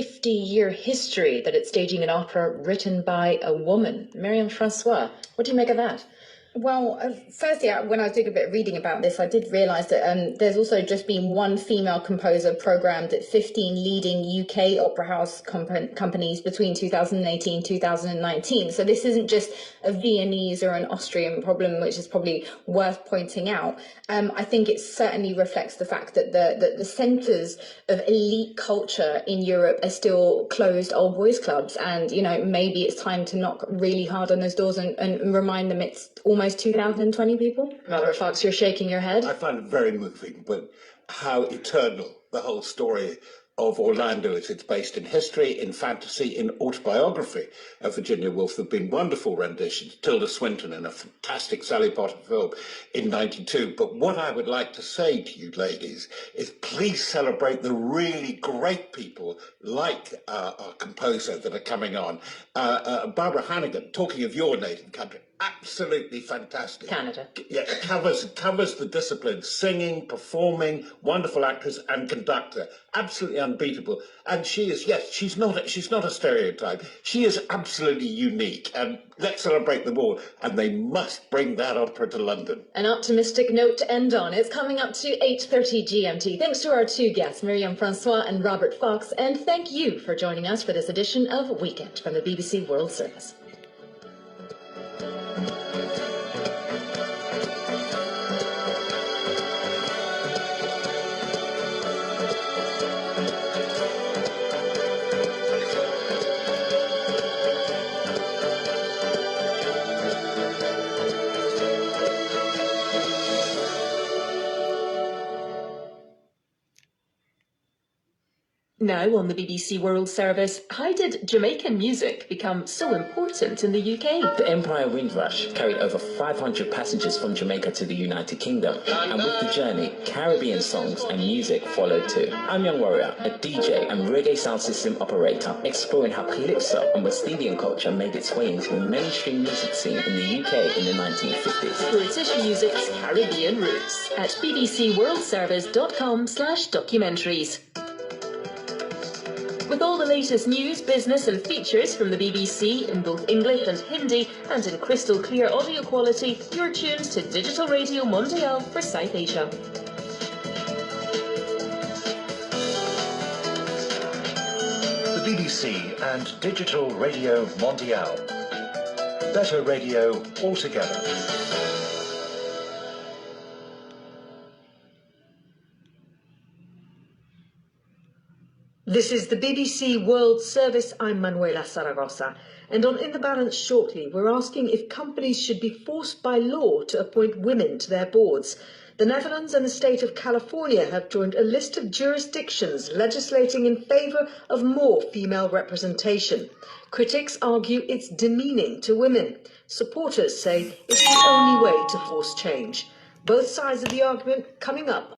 50-year history that it's staging an opera written by a woman. Myriam Francois, what do you make of that? Well, firstly, when I was doing a bit of reading about this, I did realise that there's also just been one female composer programmed at 15 leading UK opera house companies between 2018 and 2019. So this isn't just a Viennese or an Austrian problem, which is probably worth pointing out. I think it certainly reflects the fact that the centres of elite culture in Europe are still closed old boys clubs. And, you know, maybe it's time to knock really hard on those doors and remind them it's almost 2020 people. Robert Fox, you're shaking your head. I find it very moving, but how eternal the whole story of Orlando is. It's based in history, in fantasy, in autobiography of Virginia Woolf. There have been wonderful renditions, Tilda Swinton in a fantastic Sally Potter film in '92. But what I would like to say to you ladies is please celebrate the really great people like our composer that are coming on. Barbara Hannigan, talking of your native country, absolutely fantastic. Canada. Yeah, covers the disciplines, singing, performing, wonderful actress and conductor, absolutely unbeatable. And she is, yes, she's not a stereotype. She is absolutely unique, and let's celebrate them all. And they must bring that opera to London. An optimistic note to end on. It's coming up to 8:30 GMT. Thanks to our two guests, Myriam Francois and Robert Fox, and thank you for joining us for this edition of Weekend from the BBC World Service. Now on the BBC World Service, how did Jamaican music become so important in the UK? The Empire Windrush carried over 500 passengers from Jamaica to the United Kingdom, and with the journey, Caribbean songs and music followed too. I'm Young Warrior, a DJ and reggae sound system operator, exploring how calypso and West Indian culture made its way into the mainstream music scene in the UK in the 1950s. British music's Caribbean roots at bbcworldservice.com/documentaries. With all the latest news, business and features from the BBC in both English and Hindi and in crystal clear audio quality, you're tuned to Digital Radio Mondial for South Asia. The BBC and Digital Radio Mondial. Better radio altogether. This is the BBC World Service. I'm Manuela Saragossa. And on In the Balance shortly, we're asking if companies should be forced by law to appoint women to their boards. The Netherlands and the state of California have joined a list of jurisdictions legislating in favour of more female representation. Critics argue it's demeaning to women. Supporters say it's the only way to force change. Both sides of the argument coming up.